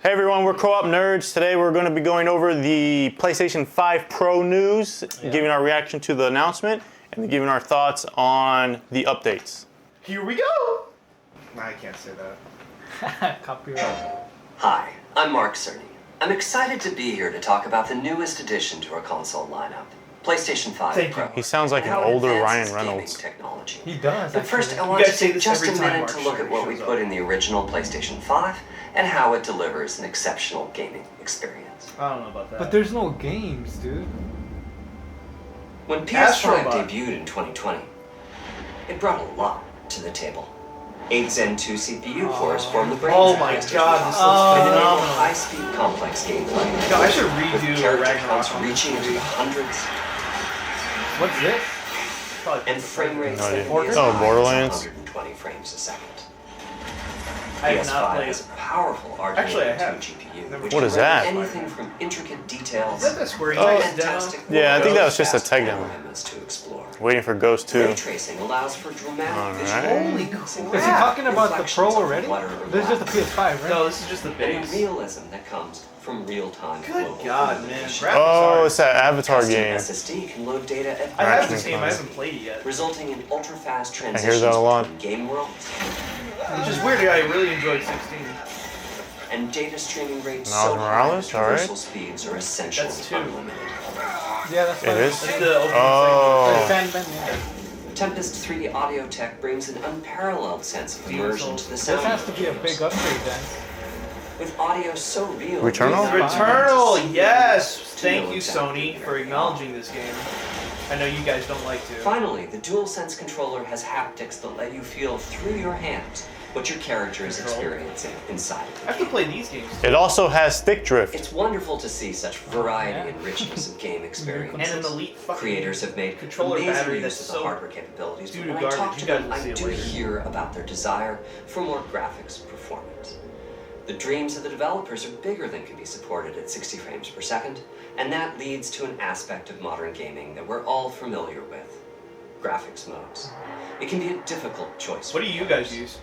Hey everyone, we're Co-op Nerds. Today we're going to be going over the PlayStation 5 Pro news, giving our reaction to the announcement, and giving our thoughts on the updates. Here we go! I can't say that. Copyright. Hi, I'm Mark Cerny. I'm excited to be here to talk about the newest addition to our console lineup, PlayStation 5 Pro. He sounds like an and how it older advances Ryan Reynolds. gaming technology. He does. But first, I want to take just a minute to look at what we put in the original PlayStation 5 and how it delivers an exceptional gaming experience. I don't know about that. But there's no games, dude. When PS5 debuted in 2020, it brought a lot to the table. 8 Zen 2 CPU cores form the brains Oh of my PlayStation god, 5, this looks and enable phenomenal. high-speed, complex gameplay. No, I should with redo character Ragnarok counts on reaching into the hundreds What's this? and frame rates No that idea. can be as Oh, high as Borderlands? 120 frames a second. I have not PS5 played. has a powerful Actually, I RDNA2 have. GPU, which What can is run that? anything from intricate details Is that the Square to Enix fantastic Yeah, I think that was just a fast tech demo. panoramas to explore. Waiting for Ghost 2. Ray tracing allows for dramatic Alright. visual Holy effects and Is he talking about the reflections Pro of already? water or This is just the glass. PS5, right? No, this is just the And base. the realism that comes from real-time Good global God, man. communication. Graphics Oh, are- it's that Avatar Custom game. SSD can load data at I have Action this game, I Cons. haven't played it yet. resulting in ultra-fast hear transitions that a lot. between game worlds Which is weird, I really enjoyed 16. and data streaming rates Miles so Morales? high that Alright. traversal speeds are essentially That's 2. unlimited. Yeah, that's It fine. is? That's the opening Oh. Fan band, yeah. Tempest 3 audio tech brings an unparalleled sense of immersion to the This sound. has to be a big upgrade then. With audio so real. Returnal? you're not Returnal, able to yes! see Thank to you, know Sony, exactly for where they acknowledging this game. I know you guys don't like to. Finally, the DualSense controller has haptics that let you feel through your hands what your character is experiencing inside of I the have to game. play these games. It also has stick drift. It's wonderful to see such variety and richness of game experiences. And an elite fucking Creators have made controller amazing battery use that's of the so hardware capabilities, but doo-doo when I talk garbage. to You guys them, will I see it do later. hear about their desire for more graphics performance. The dreams of the developers are bigger than can be supported at 60 frames per second, and that leads to an aspect of modern gaming that we're all familiar with: graphics modes. It can be a difficult choice. What What do you guys use?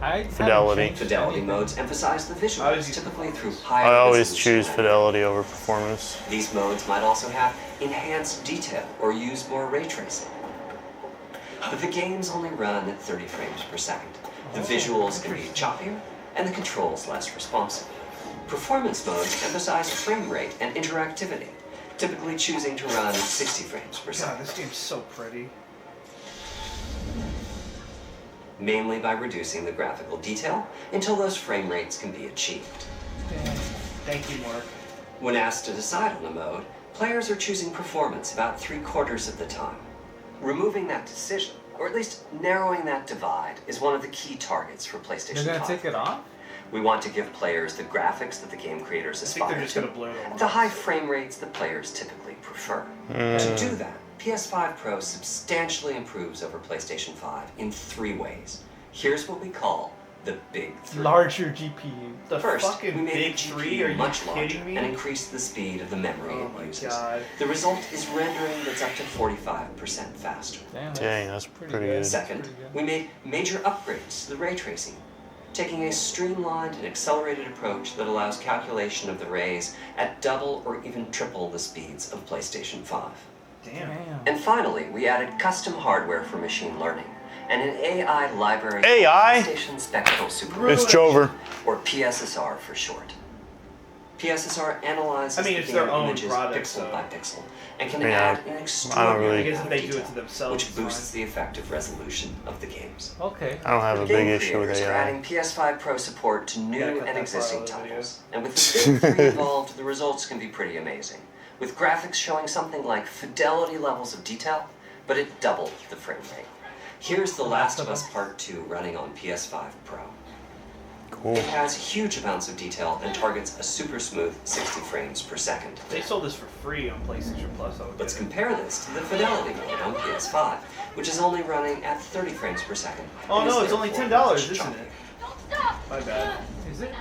I haven't Fidelity. changed Fidelity anything. modes emphasize the I visuals, always use typically through high I always resolution choose rendering. fidelity over performance. These modes might also have enhanced detail or use more ray tracing. But the games only run at 30 frames per second. The visuals can be choppier and the controls less responsive. Performance modes emphasize frame rate and interactivity, typically choosing to run at 60 frames per God, second, this game's so pretty. mainly by reducing the graphical detail until those frame rates can be achieved. Thank you, Mark. When asked to decide on a mode, players are choosing performance about 3/4 of the time. Removing that decision, or at least narrowing that divide, is one of the key targets for PlayStation They're gonna 5. take it off? We want to give players the graphics that the game creators I think they're aspire just to, gonna blur it all. at the high frame rates that players typically prefer. To do that, PS5 Pro substantially improves over PlayStation 5 in 3 ways. Here's what we call the Big 3. Larger GPU. The First, fucking we made big the 3? GPU Are you much larger kidding me? and increased the speed of the memory Oh it my uses. God. The result is rendering that's up to 45% faster. Damn, Dang, that's pretty good. Second, pretty good. we made major upgrades to the ray tracing, taking a streamlined and accelerated approach that allows calculation of the rays at double or even triple the speeds of PlayStation 5. Damn. Damn. And finally, we added custom hardware for machine learning and an AI library AI? called PlayStation Spectral Super, It's Jover. or PSSR for short. PSSR analyzes I mean, the it's their game own images product, pixel so- by pixel and can Yeah, add an I extraordinary really- I guess if amount they of do it to detail, themselves, which it's boosts fine. the effective resolution of the games. Okay. I don't have a The game big issue with creators are AI. adding PS5 Pro support to new Yeah, cut and that existing part out of the titles. And with the Big 3 involved, the results can be pretty amazing. With graphics showing something like fidelity levels of detail, but it doubled the frame rate. Here's The Last of Us Part 2 running on PS5 Pro. Cool. It has huge amounts of detail and targets a super smooth 60 frames per second. They sold this for free on PlayStation Plus. I would Let's get it. compare this to the fidelity mode on PS5, which is only running at 30 frames per second. Oh and is no, it's only therefore $10, much isn't choppier. it? My bad. Is it?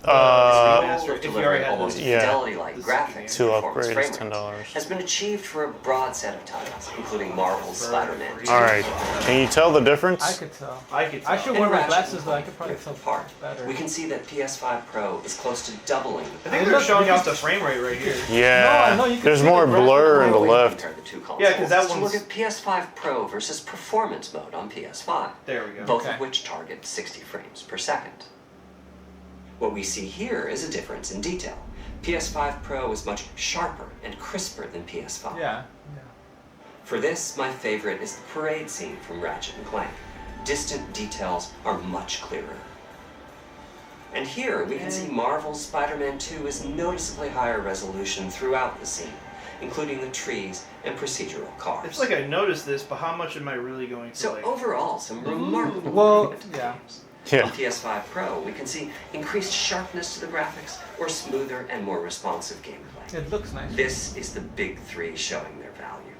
Uh, faster if you delivering already had almost the- Yeah. fidelity-like the graphics To performance upgrade is frame $10. rates has been achieved for a broad set of titles, including Marvel's Spider-Man 2. All right. Can you tell the difference? I could tell. I could tell. I should And wear my Ratchet glasses, and but I Clank could probably drift tell apart. better. We can see that PS5 Pro is close to doubling the I think It they're looks showing off really- the frame rate right here. Yeah. No, I know, you can There's see more the graphic blur in the Another way to left. compare the two consoles Yeah, 'cause that is to look one's- at PS5 Pro versus performance mode on PS5. There we go. Both Okay. of which target 60 frames per second. What we see here is a difference in detail. PS5 Pro is much sharper and crisper than PS5. Yeah. For this, my favorite is the parade scene from Ratchet and Clank. Distant details are much clearer. And here we can see Marvel's Spider-Man 2 is noticeably higher resolution throughout the scene, including the trees and procedural cars. It's like I noticed this, but how much am I really going to So like? overall, some remarkable Well, improvement to the yeah. games. Yeah. On PS5 Pro, we can see increased sharpness to the graphics or smoother and more responsive gameplay. It looks nice. This is the big three showing their value.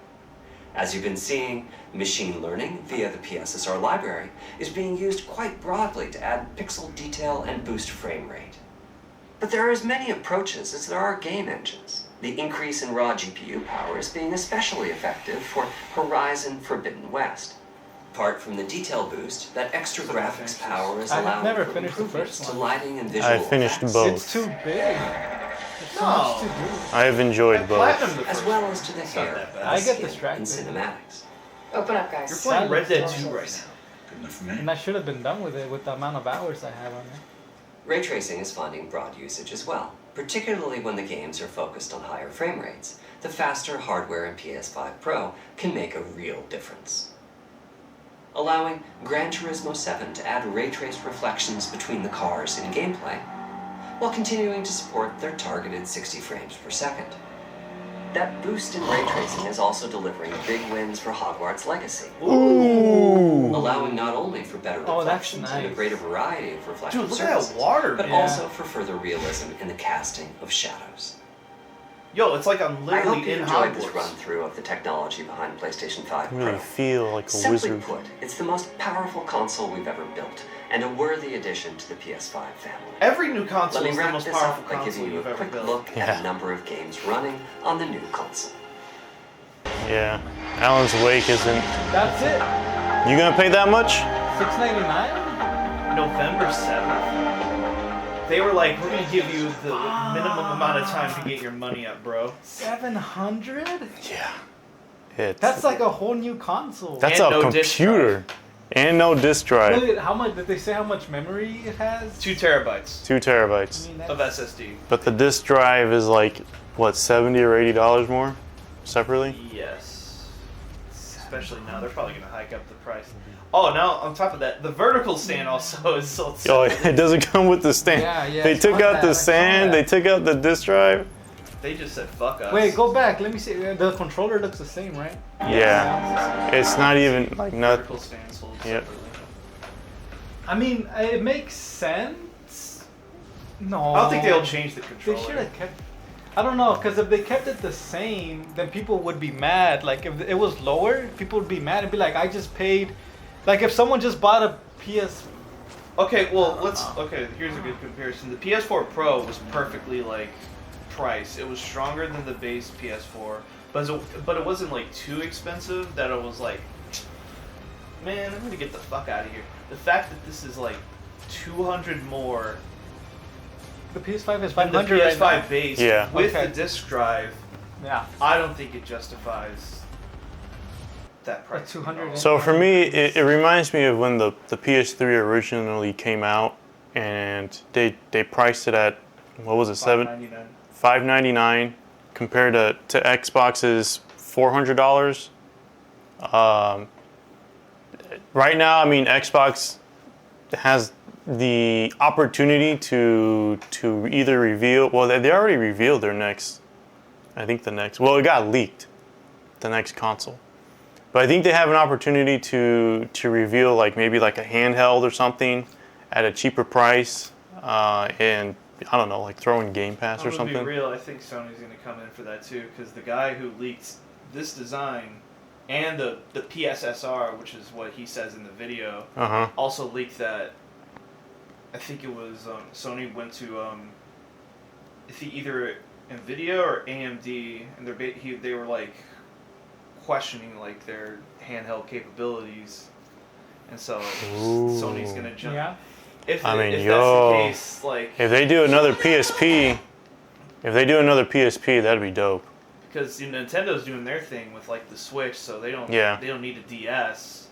As you've been seeing, machine learning via the PSSR library is being used quite broadly to add pixel detail and boost frame rate. But there are as many approaches as there are game engines. The increase in raw GPU power is being especially effective for Horizon Forbidden West. Apart from the detail boost, that extra graphics power is I have allowing never for finished the improvements first to one. lighting and visual I finished effects, both. It's too big. There's so much to do. I have enjoyed both. Platinum the as first well one. as to the not hair that bad. and I the get skin distracted. in cinematics. Open up, guys. You're playing Red Dead 2 Silence. right now. Good enough for me. And I should have been done with it with the amount of hours I have on it. Ray tracing is finding broad usage as well, particularly when the games are focused on higher frame rates. The faster hardware in PS5 Pro can make a real difference. Allowing Gran Turismo 7 to add ray-traced reflections between the cars in gameplay, while continuing to support their targeted 60 frames per second. That boost in ray tracing is also delivering big wins for Hogwarts Legacy, Ooh. allowing not only for better Oh, that's reflections and a nice. greater variety of reflective Dude, look at that surfaces, water, but man. also for further realism in the casting of shadows. Yo, it's like I'm I hope literally you in enjoyed this Hogwarts. run-through of the technology behind PlayStation 5 I really Pro. feel like a Simply wizard. put, it's the most powerful console we've ever built, and a worthy addition to the PS5 family. Every new Let console me is the wrap most this powerful up by console giving you you've a ever quick built. look at Yeah. a number of games running on the new console. Yeah. Alan's Wake isn't. That's it. You gonna pay that much? $6.99. November 7th. They were like, we're gonna give you the minimum amount of time to get your money up, bro. 700. Yeah. It's. That's like a whole new console. That's And a no disc computer. And no disk Look drive. at how much. Did they say how much memory it has? 2 terabytes 2 terabytes. I mean, of that's- SSD. But the disk drive is like, what, $70 or $80 more? Separately? Yes. Especially now, they're probably gonna hike up the price. Oh, now on top of that, the vertical stand also is sold. Oh, it doesn't come with the stand. Yeah, They I took saw out that, the I saw stand, they that. took out the disk drive. They just said fuck us. Wait, go back. Let me see. The controller looks the same, right? Yeah. It's not even like not. Vertical stand sold Yep. separately. I mean, it makes sense. No. I don't think they'll change the They controller. should have kept. I don't know, because if they kept it the same, then people would be mad. Like, if it was lower, people would be mad and be like, I just paid. Like, if someone just bought a PS. Okay, well, here's a good comparison. The PS4 Pro was perfectly, like, priced. It was stronger than the base PS4, but it wasn't, like, too expensive that it was like, man, I'm gonna get the fuck out of here. The fact that this is, like, 200 more The PS5 is than the 500 PS5 right now. base Yeah. with Okay. the disc drive, Yeah. I don't think it justifies that price. 200 So for me, it reminds me of when the PS3 originally came out, and they priced it at, what was it, $599. $599 compared to Xbox's $400. Right now, I mean, Xbox has the opportunity to either reveal. Well, they already revealed their next. I think the next. Well, it got leaked. The next console. But I think they have an opportunity to reveal like maybe like a handheld or something at a cheaper price, and I don't know, like throw in Game Pass or I'm gonna be something. real, I think Sony's gonna come in for that too, because the guy who leaked this design and the PSSR, which is what he says in the video, Uh-huh. also leaked that. I think it was Sony went to either Nvidia or AMD, and they were like questioning like their handheld capabilities, and so Sony's gonna jump. Yeah. If I mean, that's the case, like if they do another PSP, that'd be dope. because Nintendo's doing their thing with like the Switch, so they don't need a DS.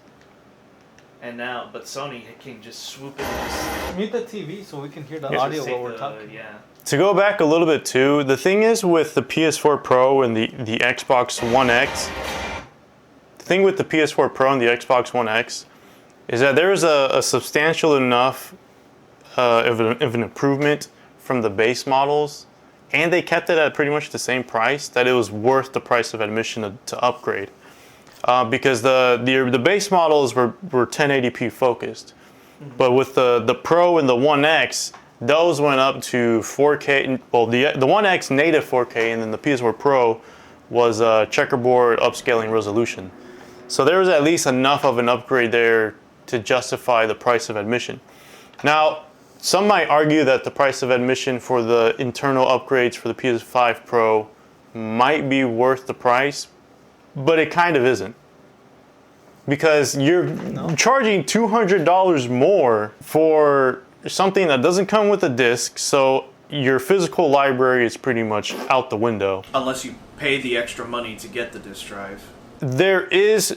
And now, but Sony can just swoop in and just Mute the TV so we can hear the Yeah. audio take while we're the- talking. Yeah. To go back a little bit too, the thing is with the PS4 Pro and the Xbox One X, the thing with the PS4 Pro and the Xbox One X is that there is a substantial enough of an improvement from the base models, and they kept it at pretty much the same price that it was worth the price of admission to upgrade. Because the base models were 1080p focused, but with the Pro and the One X, those went up to 4K. Well, the One X native 4K, and then the PS4 Pro was checkerboard upscaling resolution. So there was at least enough of an upgrade there to justify the price of admission. Now, some might argue that the price of admission for the internal upgrades for the PS5 Pro might be worth the price, but it kind of isn't. Because you're charging $200 more for something that doesn't come with a disc, so your physical library is pretty much out the window. Unless you pay the extra money to get the disc drive. There is,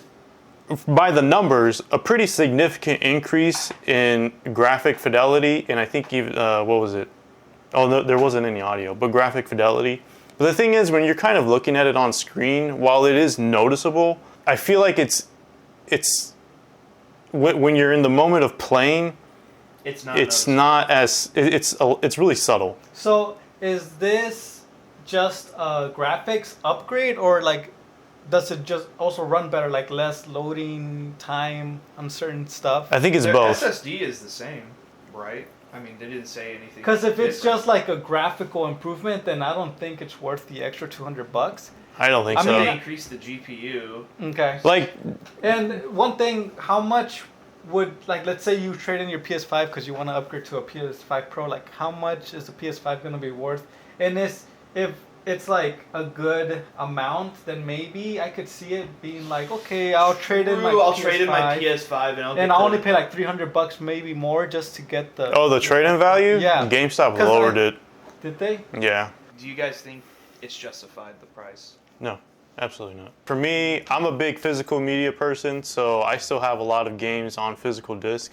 by the numbers, a pretty significant increase in graphic fidelity, and I think even, what was it? Oh, no, there wasn't any audio, but graphic fidelity. But the thing is, when you're kind of looking at it on screen, while it is noticeable, I feel like it's when you're in the moment of playing, It's not. it's not as it's really subtle. So is this just a graphics upgrade, or like does it just also run better, like less loading time on certain stuff? I think it's Their both. SSD is the same, right? I mean, they didn't say anything. Because if it's different. just like a graphical improvement, then I don't think it's worth the extra $200. I don't think I so. mean, they increased the GPU. Okay. Like, And one thing, how much would, like, let's say you trade in your PS5 because you want to upgrade to a PS5 Pro, like, how much is the PS5 going to be worth? And if it's like a good amount, then maybe I could see it being like, okay, I'll trade in my I'll PS5. trade in my PS5 and And I'll only pay like $300, maybe more, just to get the. oh, the trade-in value? Yeah. GameStop 'Cause lowered it. Did they? Yeah. Do you guys think it's justified the price? No, absolutely not. For me, I'm a big physical media person, so I still have a lot of games on physical disc,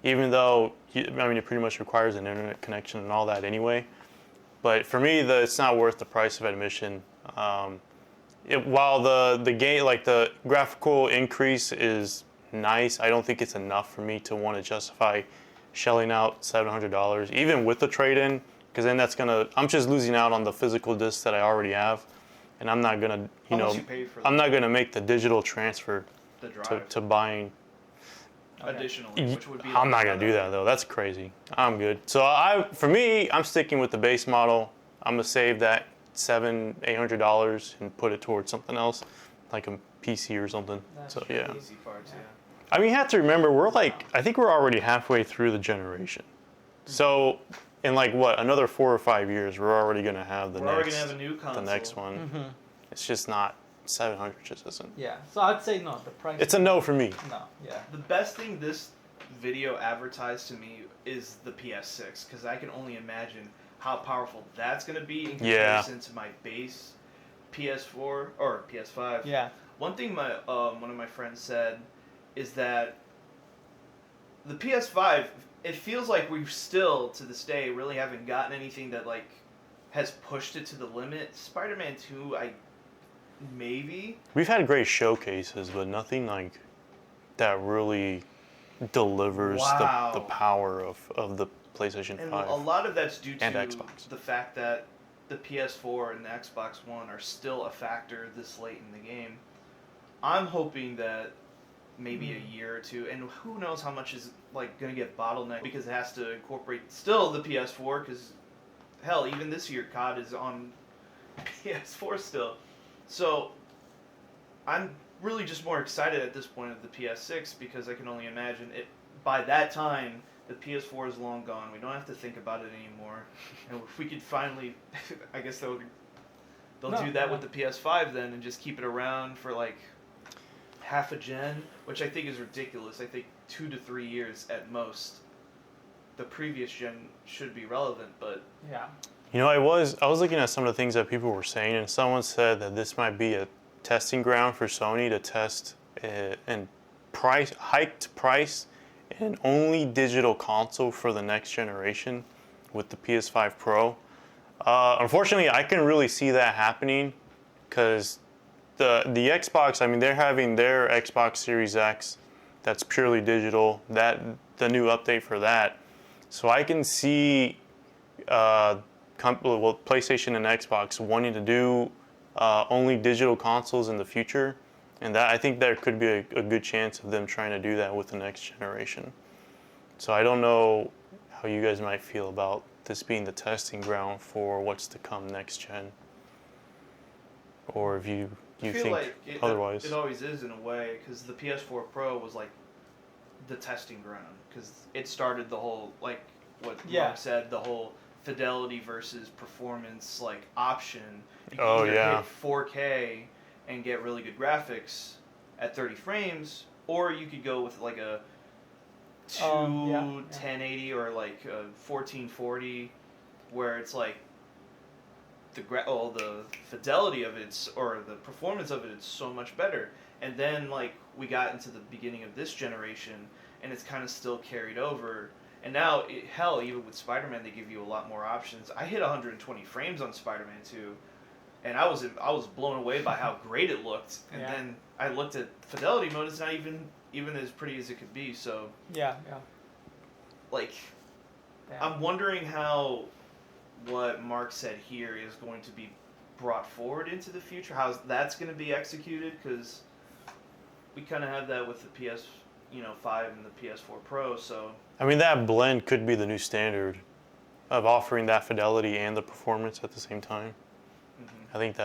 even though it pretty much requires an internet connection and all that anyway. But for me, it's not worth the price of admission. While the game, like the graphical increase is nice, I don't think it's enough for me to want to justify shelling out $700, even with the trade-in, because then I'm just losing out on the physical disc that I already have. And I'm not gonna, You paid for I'm not gonna make the digital transfer the drive to buying. additionally, which would be. I'm not gonna do that though. That's crazy. I'm good. So for me, I'm sticking with the base model. I'm gonna save that $800 and put it towards something else, like a PC or something. That's So true. yeah. Easy parts, yeah. I mean, you have to remember I think we're already halfway through the generation. So in like another 4 or 5 years, we're already gonna have We're already gonna have a new console. the next one. Mm-hmm. It's just not 700. Just isn't. Yeah. So I'd say no. The price. It's a no for me. No. Yeah. The best thing this video advertised to me is the PS6, because I can only imagine how powerful that's going to be in comparison to my base PS4 or PS5. Yeah. One thing one of my friends said is that the PS5, it feels like we still, to this day, really haven't gotten anything that like has pushed it to the limit. Spider-Man 2, maybe. We've had great showcases, but nothing like that really delivers Wow. the power of the PlayStation And 5. a lot of that's due and to Xbox. the fact that the PS4 and the Xbox One are still a factor this late in the game. I'm hoping that maybe a year or two, and who knows how much is like going to get bottlenecked because it has to incorporate still the PS4, because hell, even this year COD is on PS4 still. So I'm really just more excited at this point of the PS6, because I can only imagine it by that time The PS4 is long gone. We don't have to think about it anymore. And if we could finally, I guess they'll do that with the PS5 then, and just keep it around for like half a gen, which I think is ridiculous. I think 2 to 3 years at most. The previous gen should be relevant, but Yeah. You know, I was looking at some of the things that people were saying, and someone said that this might be a testing ground for Sony to test and hiked price an only digital console for the next generation with the PS5 Pro. Unfortunately, I can really see that happening because the Xbox, I mean, they're having their Xbox Series X that's purely digital, the new update for that. So I can see PlayStation and Xbox wanting to do only digital consoles in the future, and that I think there could be a good chance of them trying to do that with the next generation. So I don't know how you guys might feel about this being the testing ground for what's to come next gen, or if you I feel think like otherwise. It always is in a way, because the PS4 Pro was like the testing ground, because it started the whole, like what Mark said, the whole fidelity versus performance like option. You can either hit 4K and get really good graphics at 30 frames, or you could go with like a 1080 or like a 1440, where it's like the fidelity of it or the performance of it is so much better. And then like we got into the beginning of this generation, and it's kind of still carried over. And now, hell, even with Spider-Man, they give you a lot more options. I hit 120 frames on Spider-Man 2, and I was blown away by how great it looked. And then I looked at fidelity mode; it's not even as pretty as it could be. So like, I'm wondering how what Mark said here is going to be brought forward into the future. How that's going to be executed, because we kind of have that with the PS5 and the PS4 Pro. So I mean, that blend could be the new standard of offering that fidelity and the performance at the same time. Mm-hmm. I think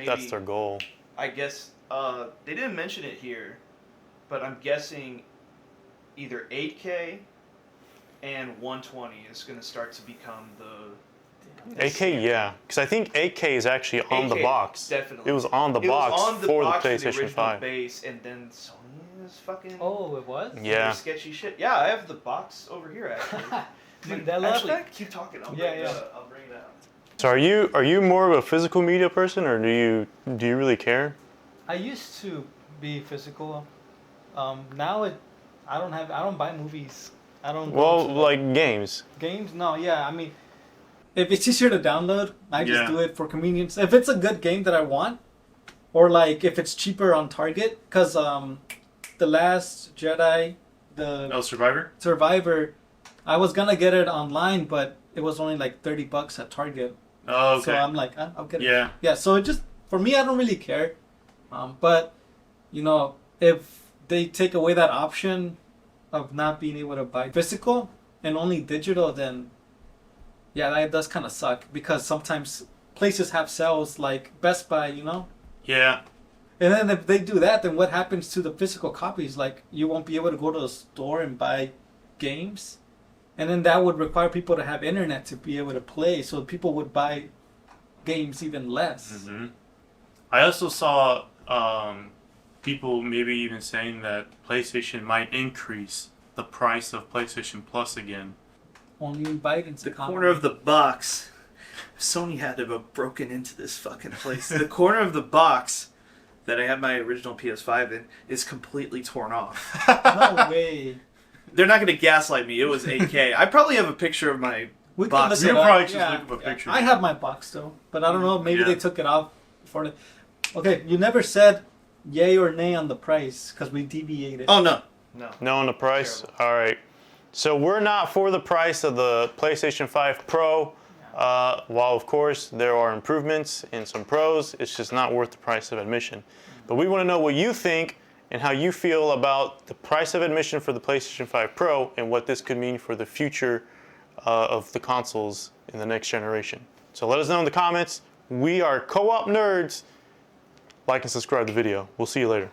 that's their goal. I guess they didn't mention it here, but I'm guessing either 8K and 120 is going to start to become the 8K, yeah, because I think 8K is actually on the box. Definitely, it was on the box for the PlayStation 5 base, and then Sony was fucking. Oh, it was. Yeah. Sketchy shit. Yeah, I have the box over here actually. Dude, actually, keep talking. I'll bring it out. So are you more of a physical media person, or do you really care? I used to be physical. Now I don't buy movies. I don't. Well, like games. Games? No, yeah. I mean, if it's easier to download, I just do it for convenience. If it's a good game that I want, or like if it's cheaper on Target, because The Last Jedi, Survivor, I was gonna get it online, but it was only like $30 at Target. Oh, okay. So I'm like, I'll get it. Yeah. Yeah. So it just for me, I don't really care. But if they take away that option of not being able to buy physical and only digital, then that does kind of suck, because sometimes places have sales like Best Buy, Yeah. And then if they do that, then what happens to the physical copies? Like, you won't be able to go to a store and buy games. And then that would require people to have internet to be able to play, so people would buy games even less. Mm-hmm. I also saw people maybe even saying that PlayStation might increase the price of PlayStation Plus again. Only in Biden's the corner of the box. Sony had to have broken into this fucking place. The corner of the box that I had my original PS5 in is completely torn off. No way. They're not going to gaslight me. It was 8K. I probably have a picture of my box. You probably just look up a picture. I have my box though, but I don't know. Maybe they took it off before. Okay, you never said yay or nay on the price because we deviated. Oh no. No on the price. All right. So we're not for the price of the PlayStation 5 Pro. While of course there are improvements in some pros, it's just not worth the price of admission. But we want to know what you think and how you feel about the price of admission for the PlayStation 5 Pro and what this could mean for the future of the consoles in the next generation. So let us know in the comments. We are Co-op Nerds. Like and subscribe to the video. We'll see you later.